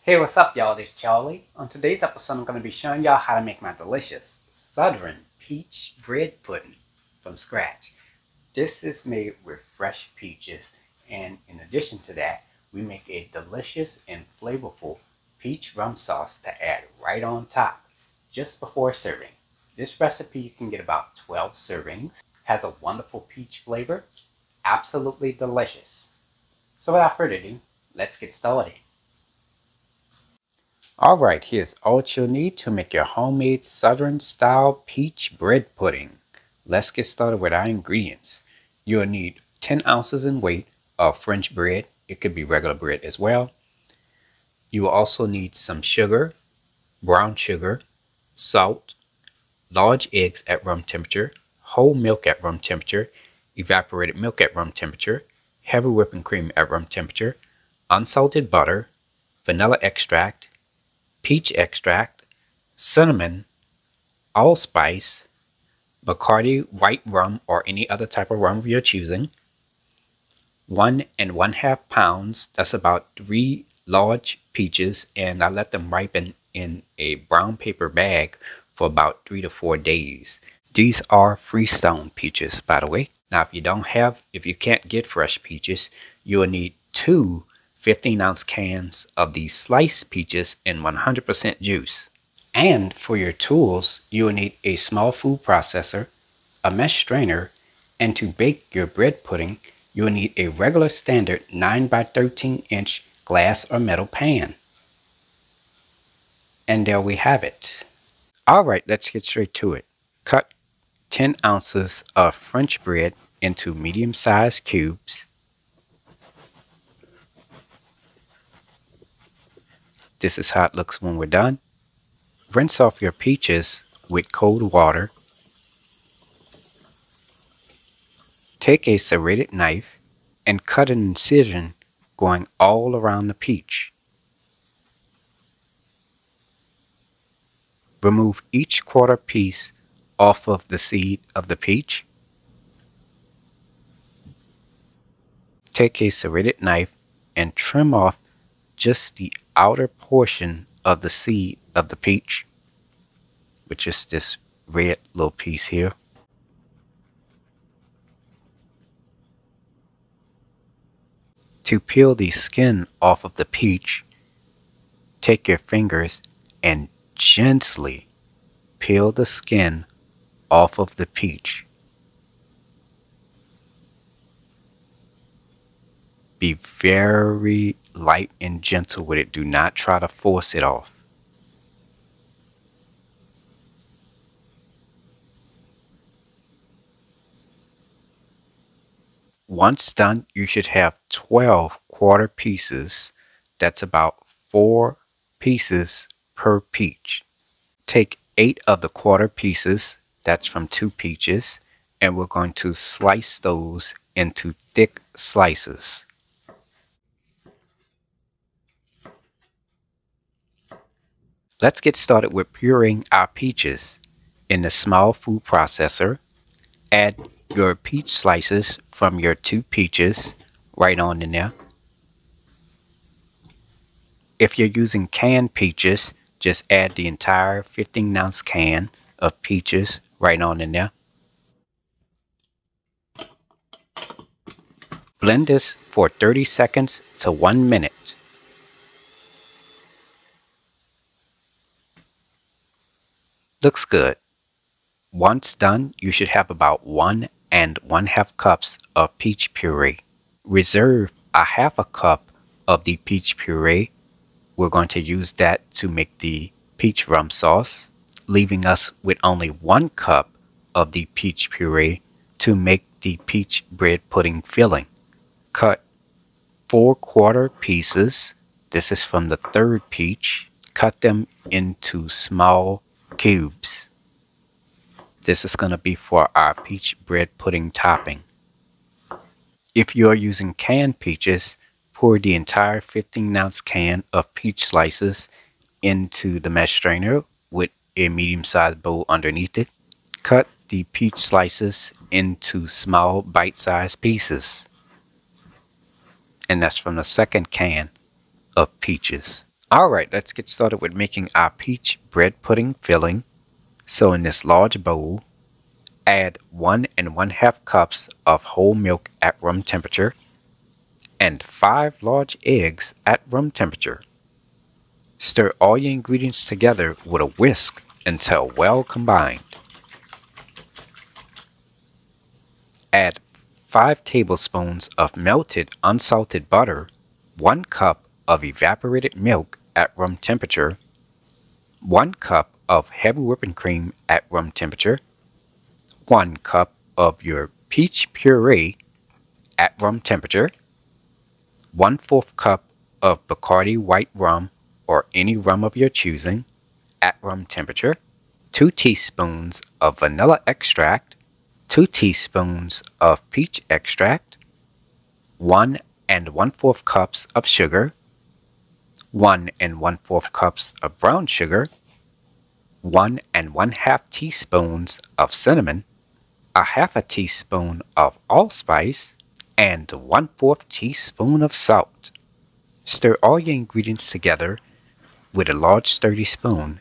Hey, what's up, y'all? This is Charlie. On today's episode, I'm going to be showing y'all how to make my delicious Southern peach bread pudding from scratch. This is made with fresh peaches, and in addition to that, we make a delicious and flavorful peach rum sauce to add right on top just before serving. This recipe you can get about 12 servings, has a wonderful peach flavor, absolutely delicious. So without further ado, let's get started. Alright, here's all you'll need to make your homemade Southern style peach bread pudding. Let's get started with our ingredients. You'll need 10 ounces in weight of French bread. It could be regular bread as well. You will also need some sugar, brown sugar, salt, large eggs at room temperature, whole milk at room temperature, evaporated milk at room temperature, heavy whipping cream at room temperature, unsalted butter, vanilla extract, peach extract, cinnamon, allspice, Bacardi white rum or any other type of rum of your choosing, 1 1/2 pounds, that's about 3 large peaches, and I let them ripen in a brown paper bag for about 3 to 4 days. These are Freestone peaches, by the way. Now if you can't get fresh peaches, you will need 2 15-ounce cans of these sliced peaches in 100% juice. And for your tools, you will need a small food processor, a mesh strainer, and to bake your bread pudding, you will need a regular standard 9 by 13 inch glass or metal pan. And there we have it. Alright, let's get straight to it. Cut 10 ounces of French bread into medium-sized cubes. This is how it looks when we're done. Rinse off your peaches with cold water. Take a serrated knife and cut an incision going all around the peach. Remove each quarter piece off of the seed of the peach. Take a serrated knife and trim off just the outer portion of the seed of the peach, which is this red little piece here. To peel the skin off of the peach, take your fingers and gently peel the skin off of the peach. Be very light and gentle with it. Do not try to force it off. Once done, you should have 12 quarter pieces. That's about 4 pieces per peach. Take 8 of the quarter pieces, that's from 2 peaches, and we're going to slice those into thick slices. Let's get started with pureeing our peaches. In the small food processor, add your peach slices from your 2 peaches right on in there. If you're using canned peaches, just add the entire 15-ounce can of peaches right on in there. Blend this for 30 seconds to 1 minute. Looks good. Once done, you should have about 1 1/2 cups of peach puree. Reserve a 1/2 cup of the peach puree. We're going to use that to make the peach rum sauce, leaving us with only 1 cup of the peach puree to make the peach bread pudding filling. Cut 4 quarter pieces. This is from the 3rd peach. Cut them into small cubes. This is going to be for our peach bread pudding topping. If you're using canned peaches, pour the entire 15-ounce can of peach slices into the mesh strainer with a medium-sized bowl underneath it. Cut the peach slices into small bite-sized pieces. And that's from the 2nd can of peaches. Alright, let's get started with making our peach bread pudding filling. So in this large bowl, add 1 1/2 cups of whole milk at room temperature and 5 large eggs at room temperature. Stir all your ingredients together with a whisk until well combined. Add 5 tablespoons of melted unsalted butter, 1 cup of evaporated milk at room temperature, 1 cup of heavy whipping cream at room temperature, 1 cup of your peach puree at room temperature, 1/4 cup of Bacardi white rum or any rum of your choosing at room temperature, 2 teaspoons of vanilla extract, 2 teaspoons of peach extract, 1 1/4 cups of sugar, 1 1/4 cups of brown sugar, 1 1/2 teaspoons of cinnamon, 1/2 teaspoon of allspice, and 1/4 teaspoon of salt. Stir all your ingredients together with a large sturdy spoon.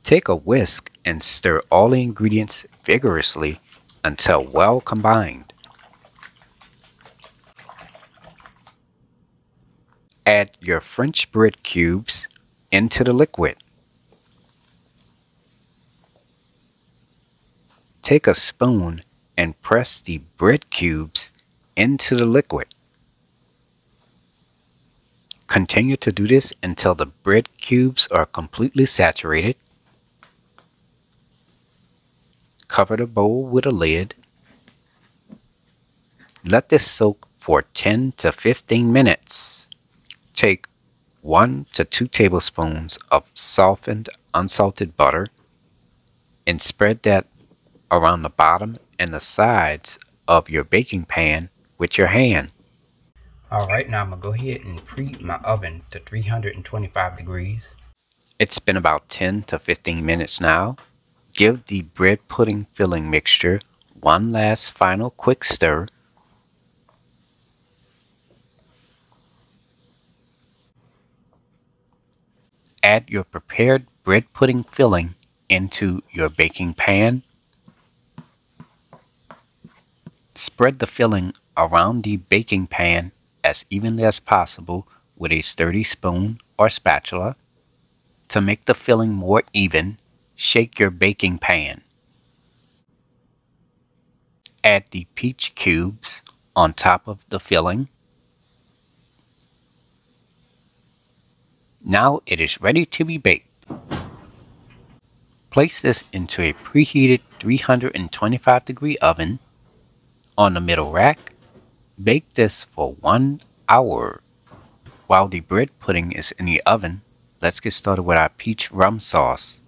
Take a whisk and stir all the ingredients vigorously until well combined. Add your French bread cubes into the liquid. Take a spoon and press the bread cubes into the liquid. Continue to do this until the bread cubes are completely saturated. Cover the bowl with a lid. Let this soak for 10 to 15 minutes. Take 1 to 2 tablespoons of softened unsalted butter and spread that around the bottom and the sides of your baking pan with your hand. Alright, now I'm going to go ahead and preheat my oven to 325 degrees. It's been about 10 to 15 minutes now. Give the bread pudding filling mixture one last final quick stir. Add your prepared bread pudding filling into your baking pan. Spread the filling around the baking pan as evenly as possible with a sturdy spoon or spatula. To make the filling more even, shake your baking pan. Add the peach cubes on top of the filling. Now it is ready to be baked. Place this into a preheated 325-degree oven on the middle rack. Bake this for 1 hour. While the bread pudding is in the oven, let's get started with our peach rum sauce.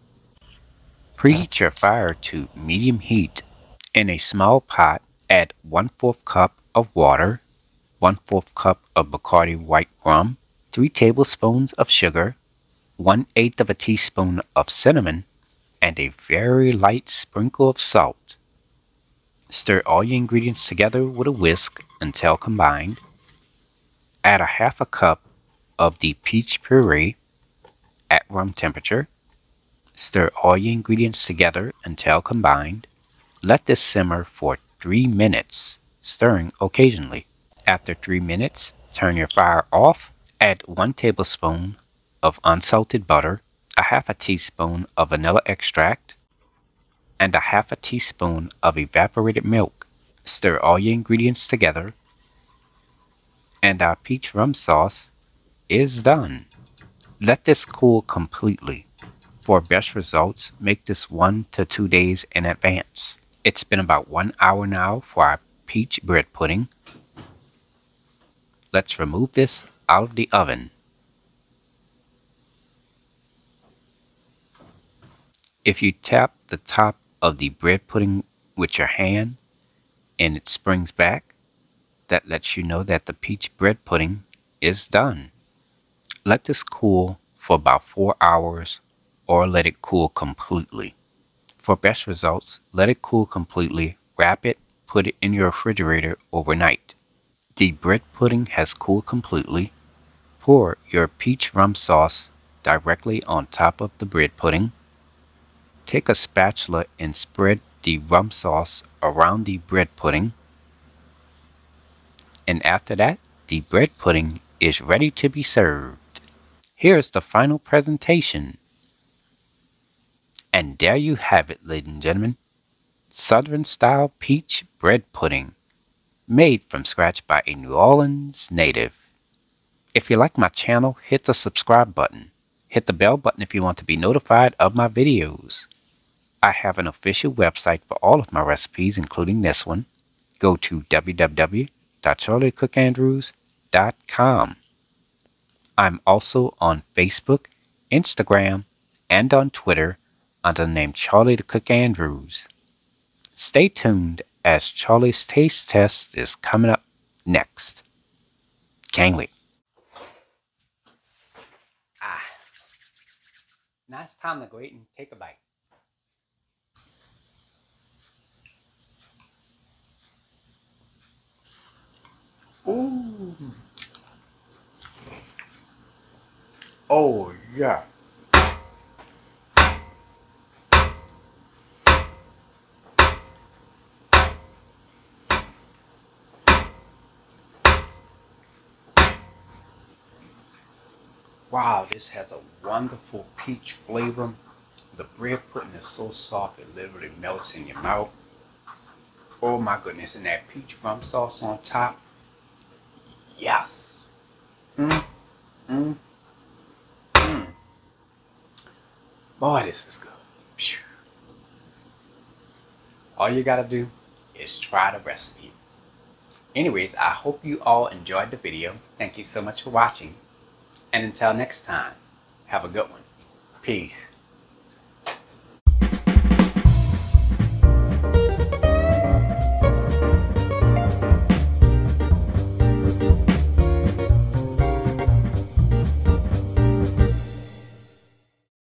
Preheat your fire to medium heat. In a small pot, add 1/4 cup of water, 1/4 cup of Bacardi white rum, 3 tablespoons of sugar, 1/8 of a teaspoon of cinnamon, and a very light sprinkle of salt. Stir all your ingredients together with a whisk until combined. Add 1/2 cup of the peach puree at room temperature. Stir all your ingredients together until combined. Let this simmer for 3 minutes, stirring occasionally. After 3 minutes, turn your fire off. Add 1 tablespoon of unsalted butter, 1/2 teaspoon of vanilla extract, and 1/2 teaspoon of evaporated milk. Stir all your ingredients together, and our peach rum sauce is done. Let this cool completely. For best results, make this 1 to 2 days in advance. It's been about 1 hour now for our peach bread pudding. Let's remove this out of the oven. If you tap the top of the bread pudding with your hand and it springs back, that lets you know that the peach bread pudding is done. Let this cool for about 4 hours or let it cool completely. For best results, let it cool completely, wrap it, put it in your refrigerator overnight. the bread pudding has cooled completely, pour your peach rum sauce directly on top of the bread pudding. Take a spatula and spread the rum sauce around the bread pudding. And after that, the bread pudding is ready to be served. Here's the final presentation. And there you have it, ladies and gentlemen. Southern style peach bread pudding, made from scratch by a New Orleans native. If you like my channel, hit the subscribe button. Hit the bell button if you want to be notified of my videos. I have an official website for all of my recipes, including this one. Go to www.charliecookandrews.com. I'm also on Facebook, Instagram, and on Twitter under the name Charlie the Cook Andrews. Stay tuned as Charlie's Taste Test is coming up next. Can't wait. Now it's time to go eat and take a bite. Ooh. Oh, yeah. Wow, this has a wonderful peach flavor. The bread pudding is so soft it literally melts in your mouth. Oh my goodness, and that peach rum sauce on top. Yes. Boy, this is good. Phew. All you gotta do is try the recipe. Anyways, I hope you all enjoyed the video. Thank you so much for watching. And until next time, have a good one. Peace.